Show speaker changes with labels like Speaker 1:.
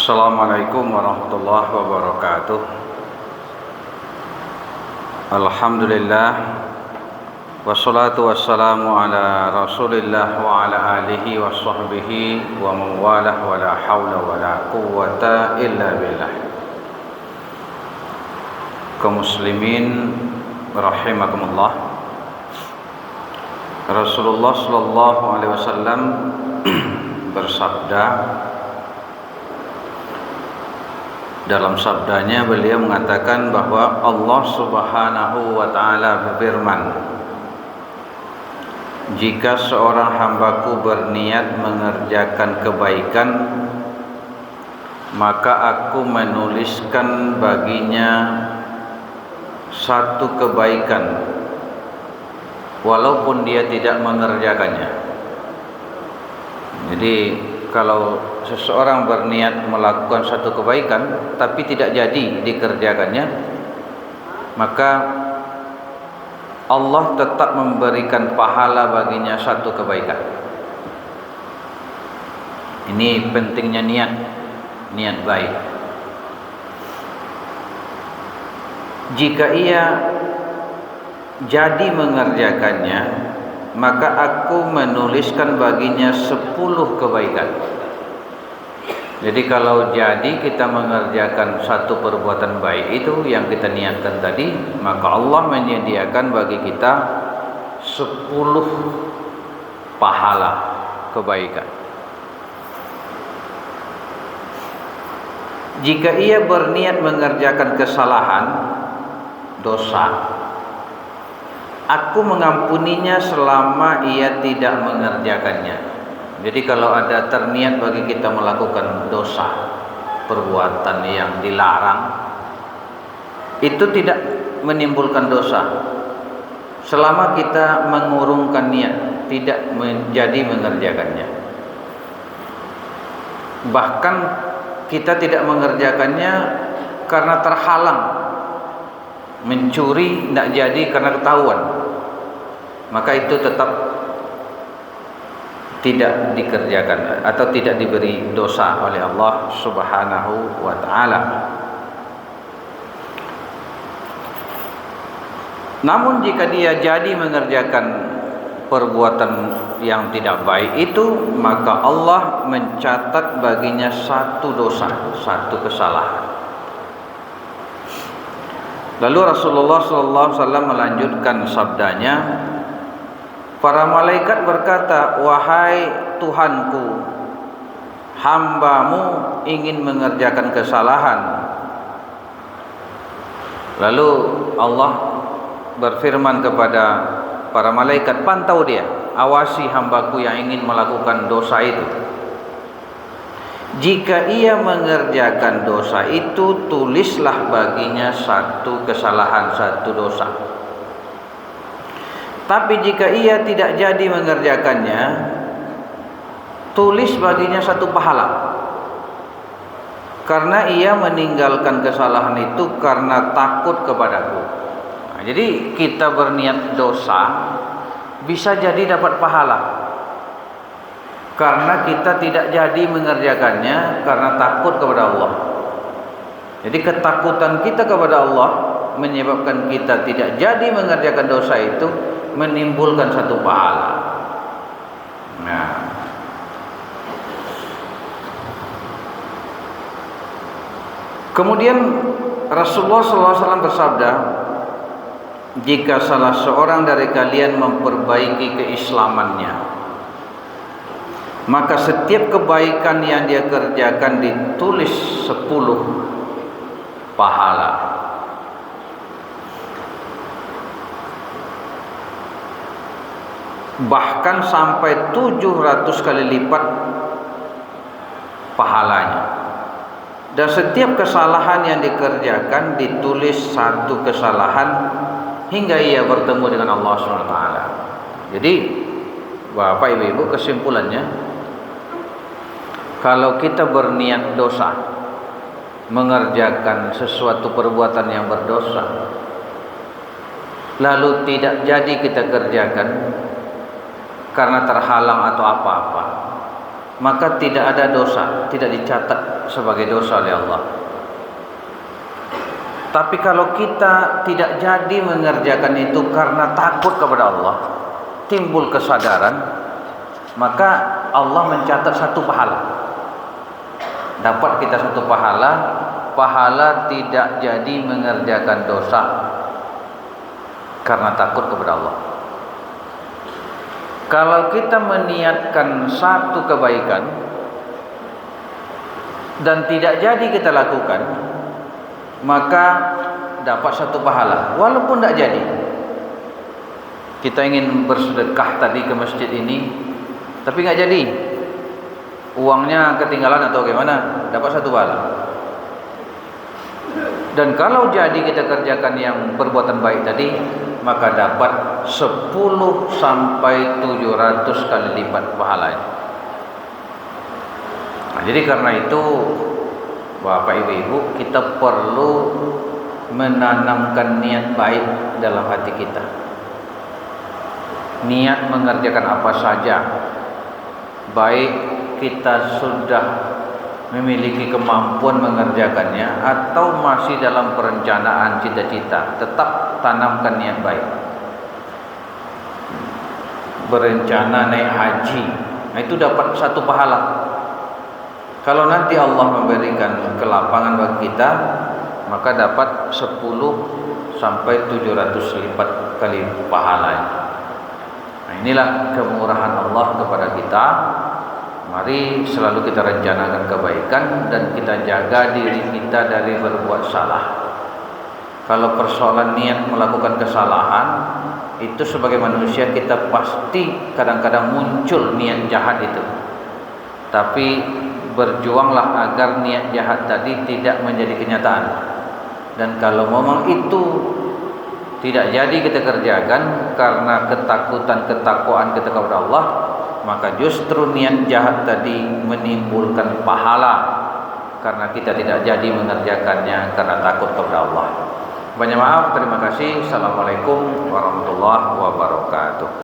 Speaker 1: Assalamualaikum warahmatullahi wabarakatuh. Alhamdulillah, wassalatu wassalamu ala rasulillah wa ala alihi wa sahbihi wa mawalah wa la hawla wa la quwwata illa billah. Kaum muslimin rahimakumullah, Rasulullah sallallahu alaihi wasallam bersabda, dalam sabdanya beliau mengatakan bahwa Allah Subhanahu wa taala berfirman, jika seorang hambaku berniat mengerjakan kebaikan, maka aku menuliskan baginya satu kebaikan walaupun dia tidak mengerjakannya. Jadi kalau seseorang berniat melakukan satu kebaikan tapi tidak jadi dikerjakannya, maka Allah tetap memberikan pahala baginya satu kebaikan. Ini pentingnya niat baik. Jika ia jadi mengerjakannya, maka aku menuliskan baginya 10 kebaikan. Jadi kalau jadi kita mengerjakan satu perbuatan baik itu yang kita niatkan tadi, maka Allah menyediakan bagi kita 10 pahala kebaikan. Jika ia berniat mengerjakan kesalahan, dosa, aku mengampuninya selama ia tidak mengerjakannya. Jadi kalau ada terniat bagi kita melakukan dosa, perbuatan yang dilarang, itu tidak menimbulkan dosa selama kita mengurungkan niat, tidak menjadi mengerjakannya. Bahkan kita tidak mengerjakannya karena terhalang, mencuri tidak jadi karena ketahuan, maka itu tetap tidak dikerjakan atau tidak diberi dosa oleh Allah Subhanahu wa taala. Namun jika dia jadi mengerjakan perbuatan yang tidak baik itu, maka Allah mencatat baginya satu dosa, satu kesalahan. Lalu Rasulullah SAW melanjutkan sabdanya, para malaikat berkata, wahai Tuhanku, hambamu ingin mengerjakan kesalahan. Lalu Allah berfirman kepada para malaikat, pantau dia, awasi hambaku yang ingin melakukan dosa itu. Jika ia mengerjakan dosa itu, tulislah baginya satu kesalahan, satu dosa. Tapi jika ia tidak jadi mengerjakannya, tulis baginya satu pahala, karena ia meninggalkan kesalahan itu karena takut kepadaku. Nah, jadi kita berniat dosa bisa jadi dapat pahala karena kita tidak jadi mengerjakannya karena takut kepada Allah. Jadi ketakutan kita kepada Allah menyebabkan kita tidak jadi mengerjakan dosa itu, menimbulkan satu pahala. Nah, kemudian Rasulullah SAW bersabda, jika salah seorang dari kalian memperbaiki keislamannya, maka setiap kebaikan yang dia kerjakan ditulis 10 pahala. Bahkan sampai 700 kali lipat pahalanya. Dan setiap kesalahan yang dikerjakan ditulis satu kesalahan hingga ia bertemu dengan Allah SWT. Jadi Bapak Ibu, kesimpulannya, kalau kita berniat dosa, mengerjakan sesuatu perbuatan yang berdosa, lalu tidak jadi kita kerjakan karena terhalang atau apa-apa, maka tidak ada dosa, tidak dicatat sebagai dosa oleh Allah. Tapi kalau kita tidak jadi mengerjakan itu karena takut kepada Allah, timbul kesadaran, maka Allah mencatat satu pahala. Dapat kita satu pahala tidak jadi mengerjakan dosa karena takut kepada Allah. Kalau kita meniatkan satu kebaikan dan tidak jadi kita lakukan, maka dapat satu pahala walaupun tidak jadi. Kita ingin bersedekah tadi ke masjid ini, tapi nggak jadi, uangnya ketinggalan atau bagaimana, dapat satu pahala. Dan kalau jadi kita kerjakan yang perbuatan baik tadi, maka dapat 10 sampai 700 kali lipat pahalanya. Nah, jadi karena itu Bapak Ibu, kita perlu menanamkan niat baik dalam hati kita. Niat mengerjakan apa saja, baik kita sudah memiliki kemampuan mengerjakannya atau masih dalam perencanaan cita-cita, tetap tanamkan niat baik. Berencana naik haji, nah itu dapat satu pahala. Kalau nanti Allah memberikan kelapangan bagi kita, maka dapat 10 sampai 700 lipat kali pahala. Nah, inilah kemurahan Allah kepada kita. Mari selalu kita rencanakan kebaikan dan kita jaga diri kita dari berbuat salah. Kalau persoalan niat melakukan kesalahan, itu sebagai manusia kita pasti kadang-kadang muncul niat jahat itu. Tapi berjuanglah agar niat jahat tadi tidak menjadi kenyataan. Dan kalau memang itu tidak jadi kita kerjakan karena ketakutan-ketakwaan kita kepada Allah, maka justru niat jahat tadi menimbulkan pahala karena kita tidak jadi mengerjakannya karena takut kepada Allah. Banyak maaf, terima kasih. Assalamualaikum warahmatullahi wabarakatuh.